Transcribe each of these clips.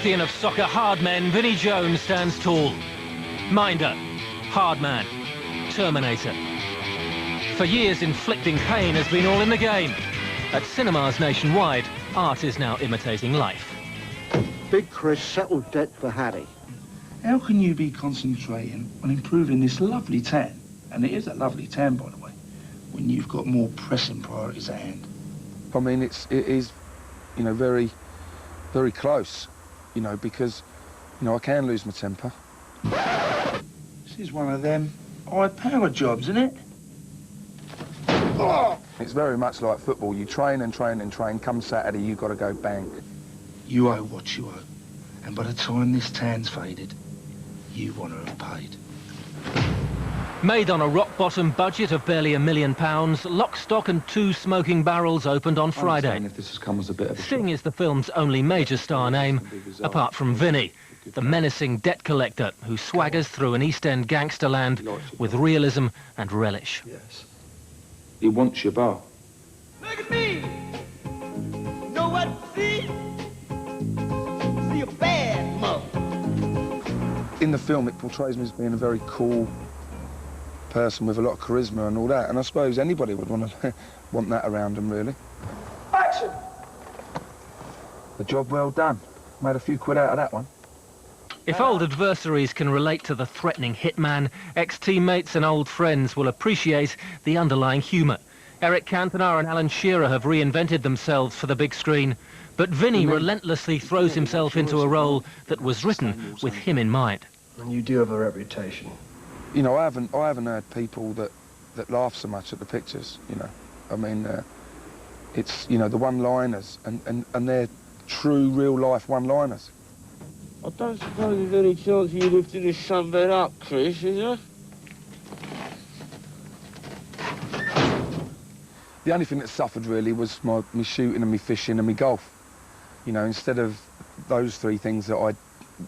pantheon of soccer hard men, Vinnie Jones stands tall. Minder, hard man, Terminator. For years, inflicting pain has been all in the game. At cinemas nationwide, art is now imitating life. Big Chris settled debt for Harry. How can you be concentrating on improving this lovely tan, and it is a lovely tan, by the way, when you've got more pressing priorities at hand? I mean, it is, you know, very, very close, you know, because, you know, I can lose my temper. This is one of them high-power jobs, isn't it? Oh! It's very much like football. You train and train and train. Come Saturday, you've got to go bang. You owe what you owe. And by the time this tan's faded, you want to have paid. Made on a rock-bottom budget of barely £1 million, Lock, Stock and Two Smoking Barrels opened on Friday. If this has come as a bit of a Sting is the film's only major star name, apart from Vinnie, the menacing debt collector who swaggers through an East End gangster land with realism and relish. Yes. He wants your bar. Look at me! Know what to see? See a bad mother. In the film, it portrays me as being a very cool person with a lot of charisma and all that, and I suppose anybody would want that around them, really. Action! The job well done. Made a few quid out of that one. If old adversaries can relate to the threatening hitman, ex-teammates and old friends will appreciate the underlying humour. Eric Cantona and Alan Shearer have reinvented themselves for the big screen, but Vinnie relentlessly throws himself into a role that was written with him in mind. And you do have a reputation. You know, I haven't heard people that laugh so much at the pictures, you know. I mean, it's, you know, the one-liners, and they're true, real-life one-liners. I don't suppose there's any chance you lifting this sunbed up, Chris, is there? The only thing that suffered, really, was me shooting and me fishing and me golf. You know, instead of those three things that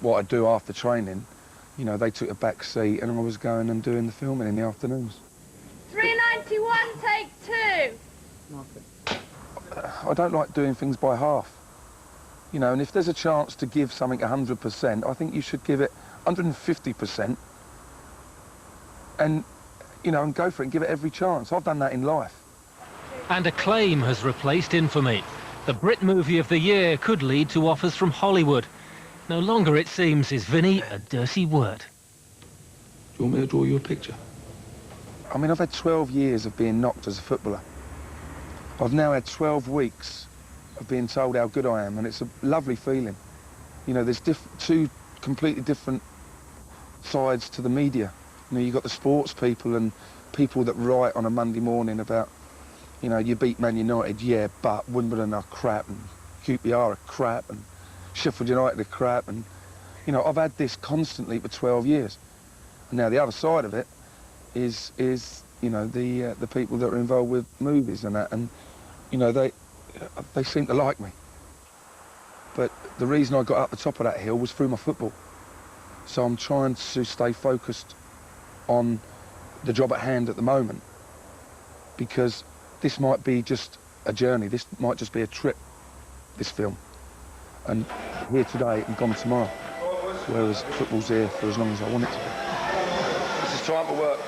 what I do after training, you know, they took a back seat and I was going and doing the filming in the afternoons. 391, take two. I don't like doing things by half. You know, and if there's a chance to give something 100%, I think you should give it 150% and, you know, and go for it and give it every chance. I've done that in life. And acclaim has replaced infamy. The Brit Movie of the Year could lead to offers from Hollywood. No longer, it seems, is Vinnie a dirty word. Do you want me to draw you a picture? I mean, I've had 12 years of being knocked as a footballer. I've now had 12 weeks of being told how good I am, and it's a lovely feeling. You know, there's two completely different sides to the media. You know, you've got the sports people and people that write on a Monday morning about, you know, you beat Man United, yeah, but Wimbledon are crap, and QPR are crap, and Sheffield United are crap, and, you know, I've had this constantly for 12 years. And now the other side of it is you know, the people that are involved with movies and that, and, you know, they seem to like me. But the reason I got up the top of that hill was through my football. So I'm trying to stay focused on the job at hand at the moment, because this might be just a journey, this might just be a trip, this film. And here today and gone tomorrow, whereas football's here for as long as I want it to be. This is time to work.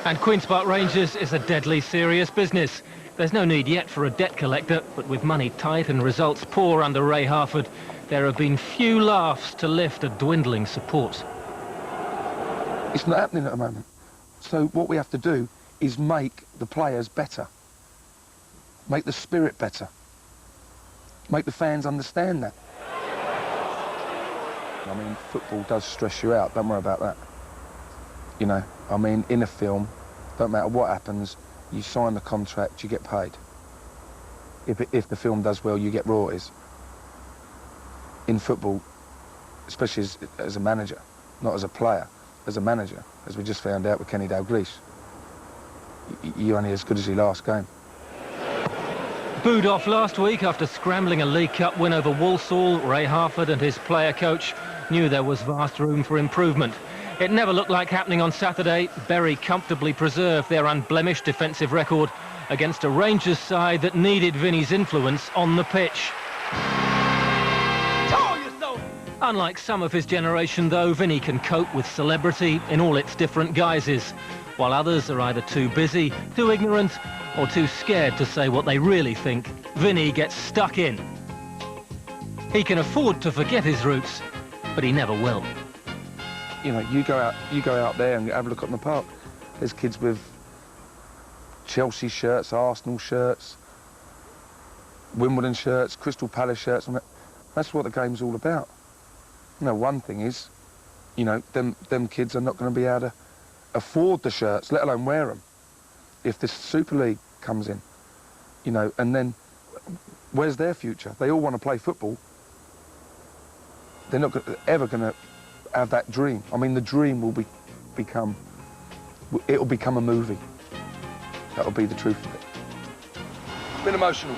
And Queen's Park Rangers is a deadly serious business. There's no need yet for a debt collector, but with money tight and results poor under Ray Harford, there have been few laughs to lift a dwindling support. It's not happening at the moment. So what we have to do is make the players better, make the spirit better, make the fans understand that. I mean, football does stress you out, don't worry about that. You know, I mean, in a film, don't matter what happens, you sign the contract, you get paid. If the film does well, you get royalties. In football, especially as a manager, not as a player, as a manager, as we just found out with Kenny Dalglish, you're only as good as your last game. Booed off last week after scrambling a League Cup win over Walsall, Ray Harford and his player coach knew there was vast room for improvement. It never looked like happening on Saturday. Bury comfortably preserved their unblemished defensive record against a Rangers side that needed Vinnie's influence on the pitch. Told you so! Unlike some of his generation, though, Vinnie can cope with celebrity in all its different guises, while others are either too busy, too ignorant, or too scared to say what they really think. Vinnie gets stuck in. He can afford to forget his roots, but he never will. You know, you go out there and have a look at the park. There's kids with Chelsea shirts, Arsenal shirts, Wimbledon shirts, Crystal Palace shirts, and that's what the game's all about. You know, one thing is, you know, them kids are not going to be able to afford the shirts, let alone wear them, if this Super League comes in. You know, and then where's their future? They all want to play football. They're not ever going to have that dream. I mean, the dream will become a movie. That'll be the truth of it. It's been emotional.